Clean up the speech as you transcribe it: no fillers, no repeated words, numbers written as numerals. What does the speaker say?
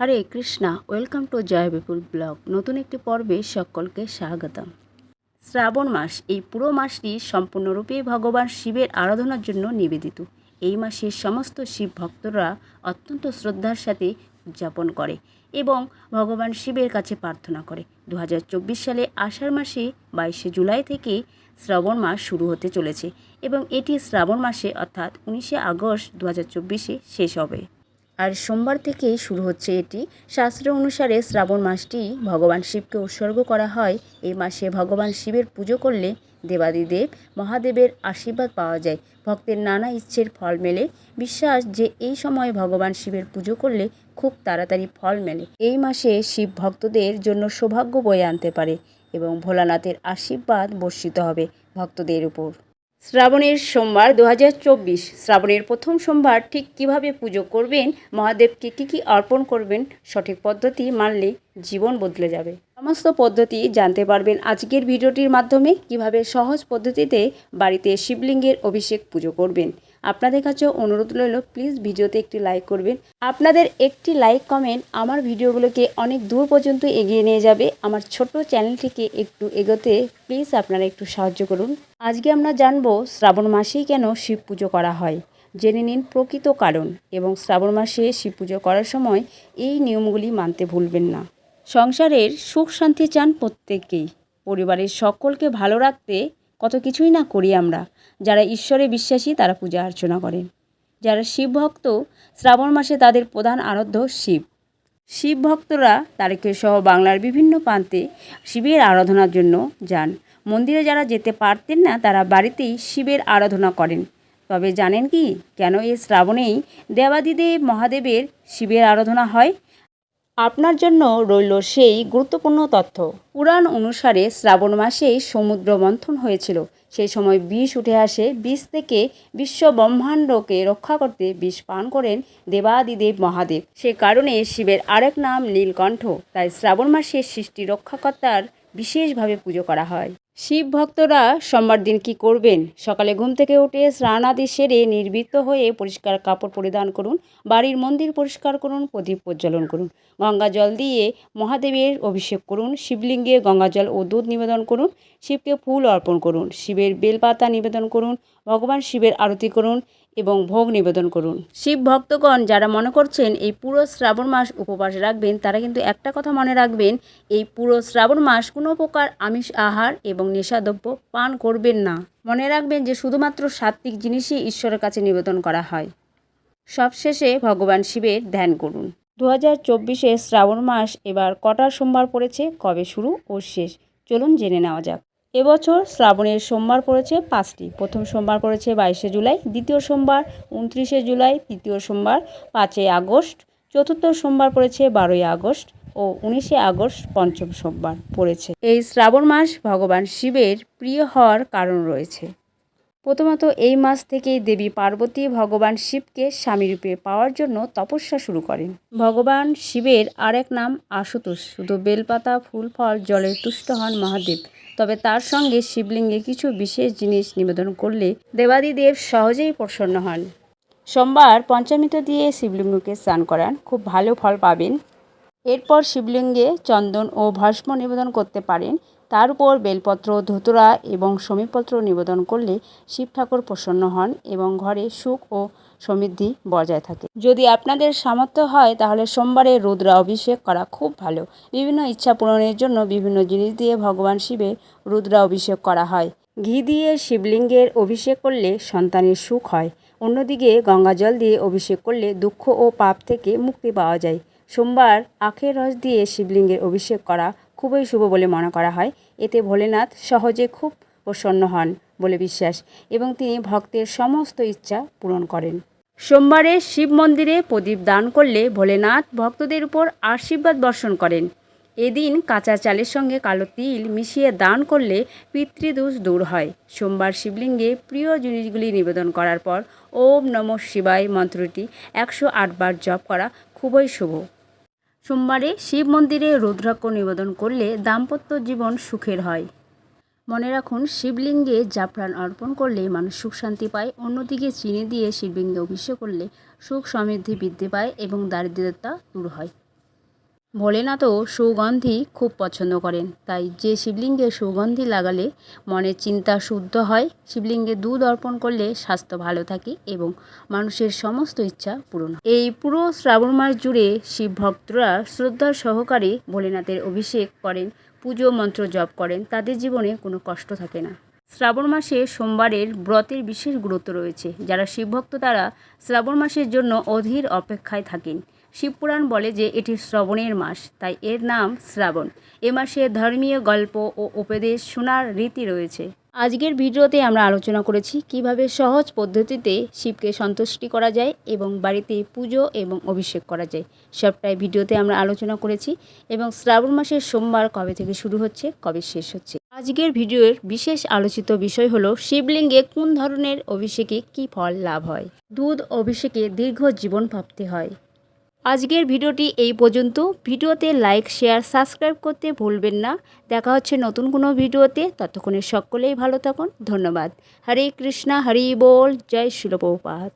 Hare Krishna, welcome to Joy Bipul blog. নতুন একটি পর্বে সকলকে স্বাগতম। শ্রাবণ মাস, এই পুরো মাসটি সম্পূর্ণরূপে ভগবান শিবের আরাধনার জন্য নিবেদিত। এই মাসে সমস্ত শিব ভক্তরা অত্যন্ত শ্রদ্ধার সাথে উদযাপন করে এবং ভগবান শিবের কাছে প্রার্থনা করে। 2024 সালে আষাঢ় মাসে 22শে জুলাই থেকে শ্রাবণ মাস শুরু হতে চলেছে এবং এটি শ্রাবণ মাসে অর্থাৎ 19শে আগস্ট 2024 শেষ হবে। আর সোমবার থেকেই শুরু হচ্ছে এটি। শাস্ত্র অনুসারে শ্রাবণ মাসটি ভগবান শিবকে উৎসর্গ করা হয়। এই মাসে ভগবান শিবের পুজো করলে দেবাদিদেব মহাদেবের আশীর্বাদ পাওয়া যায়, ভক্তের নানা ইচ্ছের ফল মেলে। বিশ্বাস যে এই সময় ভগবান শিবের পুজো করলে খুব তাড়াতাড়ি ফল মেলে। এই মাসে শিব ভক্তদের জন্য সৌভাগ্য বয়ে আনতে পারে এবং ভোলানাথের আশীর্বাদ বর্ষিত হবে ভক্তদের উপর। শ্রাবণের সোমবার 2024, শ্রাবণের প্রথম সোমবার ঠিক কিভাবে পুজো করবেন, মহাদেবকে কী অর্পণ করবেন, সঠিক পদ্ধতি মানলে জীবন বদলে যাবে। সমস্ত পদ্ধতি জানতে পারবেন আজকের ভিডিওটির মাধ্যমে। কিভাবে সহজ পদ্ধতিতে বাড়িতে শিবলিঙ্গের অভিষেক পুজো করবেন। আপনাদের কাছে অনুরোধ রইল, প্লিজ ভিডিওতে একটি লাইক করবেন। আপনাদের একটি লাইক কমেন্ট আমার ভিডিওগুলোকে অনেক দূর পর্যন্ত এগিয়ে নিয়ে যাবে। আমার ছোট চ্যানেলটিকে একটু এগোতে প্লিজ আপনারা একটু সাহায্য করুন। আজকে আমরা জানবো শ্রাবণ মাসেই কেন শিব পুজো করা হয়। জেনে নিন প্রকৃত কারণ এবং শ্রাবণ মাসে শিব পুজো করার সময় এই নিয়মগুলি মানতে ভুলবেন না। সংসারের সুখ শান্তি চান প্রত্যেকেই। পরিবারের সকলকে ভালো রাখতে কত কিছুই না করি আমরা। যারা ঈশ্বরে বিশ্বাসী তারা পূজা অর্চনা করেন। যারা শিব ভক্ত, শ্রাবণ মাসে তাদের প্রধান আরাধ্য শিব। শিব ভক্তরা তারকেশ্বর সহ বাংলার বিভিন্ন প্রান্তে শিবের আরাধনার জন্য যান। মন্দিরে যারা যেতে পারতেন না তারা বাড়িতেই শিবের আরাধনা করেন। তবে জানেন কি কেন এই শ্রাবণেই দেবাদিদেব মহাদেবের শিবের আরাধনা হয়? আপনার জন্য রইল সেই গুরুত্বপূর্ণ তথ্য। পুরাণ অনুসারে শ্রাবণ মাসেই সমুদ্র মন্থন হয়েছিল। সেই সময় বিষ উঠে আসে। বিষ থেকে বিশ্ব ব্রহ্মাণ্ডকে রক্ষা করতে বিষ পান করেন দেবাদিদেব মহাদেব। সে কারণে শিবের আরেক নাম নীলকণ্ঠ। তাই শ্রাবণ মাসে সৃষ্টি রক্ষাকর্তার বিশেষভাবে পুজো করা হয়। শিব ভক্তরা সোমবার দিন কী করবেন? সকালে ঘুম থেকে উঠে স্নানাদি সেরে নির্বৃত্ত হয়ে পরিষ্কার কাপড় পরিধান করুন। বাড়ির মন্দির পরিষ্কার করুন, প্রদীপ প্রজ্বলন করুন, গঙ্গা জল দিয়ে মহাদেবের অভিষেক করুন, শিবলিঙ্গে গঙ্গা জল ও দুধ নিবেদন করুন, শিবকে ফুল অর্পণ করুন, শিবের বেলপাতা নিবেদন করুন, ভগবান শিবের আরতি করুন এবং ভোগ নিবেদন করুন। শিব ভক্তগণ যারা মনে করছেন এই পুরো শ্রাবণ মাস উপবাস রাখবেন, তারা কিন্তু একটা কথা মনে রাখবেন, এই পুরো শ্রাবণ মাস কোনো প্রকার আমিষ আহার এবং নেশাদ্রব্য পান করবেন না। মনে রাখবেন যে শুধুমাত্র সাত্ত্বিক জিনিসই ঈশ্বরের কাছে নিবেদন করা হয়। সবশেষে ভগবান শিবের ধ্যান করুন। 2024 শ্রাবণ মাস এবার কটা সোমবার পড়েছে, কবে শুরু ও শেষ, চলুন জেনে নেওয়া যাক। এবছর শ্রাবণের সোমবার পড়েছে 5টি। প্রথম সোমবার পড়েছে 22শে জুলাই, দ্বিতীয় সোমবার 29শে জুলাই, তৃতীয় সোমবার 5ই আগস্ট, চতুর্থ সোমবার পড়েছে 12ই আগস্ট ও 19শে আগস্ট পঞ্চম সোমবার পড়েছে। এই শ্রাবণ মাস ভগবান শিবের প্রিয় হওয়ার কারণ রয়েছে। প্রথমত এই মাস থেকেই দেবী পার্বতী ভগবান শিবকে স্বামীরূপে পাওয়ার জন্য তপস্যা শুরু করেন। ভগবান শিবের আরেক নাম আশুতোষ। শুধু বেলপাতা ফুল ফল জলে তুষ্ট হন মহাদেব। তবে তার সঙ্গে শিবলিঙ্গে কিছু বিশেষ জিনিস নিবেদন করলে দেবাদিদেব সহজেই প্রসন্ন হন। সোমবার পঞ্চামৃত দিয়ে শিবলিঙ্গকে স্নান করান, খুব ভালো ফল পাবেন। এরপর শিবলিঙ্গে চন্দন ও ভস্ম নিবেদন করতে পারেন। তার উপর বেলপত্র, ধুতুরা এবং সমীপত্র নিবেদন করলে শিব ঠাকুর প্রসন্ন হন এবং ঘরে সুখ ও সমৃদ্ধি বজায় থাকে। যদি আপনাদের সামর্থ্য হয় তাহলে সোমবারে রুদ্রা অভিষেক করা খুব ভালো। বিভিন্ন ইচ্ছা পূরণের জন্য বিভিন্ন জিনিস দিয়ে ভগবান শিবের রুদ্রা অভিষেক করা হয়। ঘি দিয়ে শিবলিঙ্গের অভিষেক করলে সন্তানের সুখ হয়। অন্যদিকে গঙ্গা জল দিয়ে অভিষেক করলে দুঃখ ও পাপ থেকে মুক্তি পাওয়া যায়। সোমবার আখের রস দিয়ে শিবলিঙ্গের অভিষেক করা খুবই শুভ বলে মনে করা হয়। এতে ভোলেনাথ সহজে খুব প্রসন্ন হন বলে বিশ্বাস এবং তিনি ভক্তের সমস্ত ইচ্ছা পূরণ করেন। সোমবারে শিব মন্দিরে প্রদীপ দান করলে ভোলেনাথ ভক্তদের উপর আশীর্বাদ বর্ষণ করেন। এদিন কাঁচা চালের সঙ্গে কালো তিল মিশিয়ে দান করলে পিতৃদোষ দূর হয়। সোমবার শিবলিঙ্গে প্রিয় জিনিসগুলি নিবেদন করার পর ওম নমঃ শিবায় মন্ত্রটি 108 বার জপ করা খুবই শুভ। সোমবারে শিব মন্দিরে রুদ্রাক্ষ নিবেদন করলে দাম্পত্য জীবন সুখের হয়। মনে রাখুন, শিবলিঙ্গে জাফরান অর্পণ করলে মানুষ সুখ শান্তি পায়। অন্যদিকে চিনি দিয়ে শিবলিঙ্গে অভিষেক করলে সুখ সমৃদ্ধি বৃদ্ধি পায় এবং দারিদ্রতা দূর হয়। ভোলেনাথও সুগন্ধি খুব পছন্দ করেন, তাই যে শিবলিঙ্গে সুগন্ধি লাগালে মনের চিন্তা শুদ্ধ হয়, শিবলিঙ্গে দুধ অর্পণ করলে স্বাস্থ্য ভালো থাকে এবং মানুষের সমস্ত ইচ্ছা পূরণ হয়। এই পুরো শ্রাবণ মাস জুড়ে শিব ভক্তরা শ্রদ্ধার সহকারে ভোলেনাথের অভিষেক করেন, পুজো মন্ত্র জপ করেন, তাদের জীবনে কোনো কষ্ট থাকে না। শ্রাবণ মাসে সোমবারের ব্রতের বিশেষ গুরুত্ব রয়েছে। যারা শিবভক্ত তারা শ্রাবণ মাসের জন্য অধীর অপেক্ষায় থাকেন। শিবপুরাণ বলে যে এটি শ্রবণের মাস, তাই এর নাম শ্রাবণ। এ মাসে ধর্মীয় গল্প ও উপদেশ শোনার রীতি রয়েছে। আজকের ভিডিওতে আমরা আলোচনা করেছি কিভাবে সহজ পদ্ধতিতে শিবকে সন্তুষ্টি করা যায় এবং বাড়িতে পুজো এবং অভিষেক করা যায়, সবটাই ভিডিওতে আমরা আলোচনা করেছি। এবং শ্রাবণ মাসের সোমবার কবে থেকে শুরু হচ্ছে, কবে শেষ হচ্ছে। আজকের ভিডিওর বিশেষ আলোচিত বিষয় হলো শিবলিঙ্গে কোন ধরনের অভিষেকে কী ফল লাভ হয়। দুধ অভিষেকে দীর্ঘ জীবন প্রাপ্তি হয়। আজকের ভিডিওটি এই পর্যন্ত। ভিডিওতে লাইক, শেয়ার, সাবস্ক্রাইব করতে ভুলবেন না। দেখা হচ্ছে নতুন কোনো ভিডিওতে। ততক্ষণে সকলেই ভালো থাকুন। ধন্যবাদ। হরে কৃষ্ণা, হরি বল, জয় শিল প্রভুপাদ।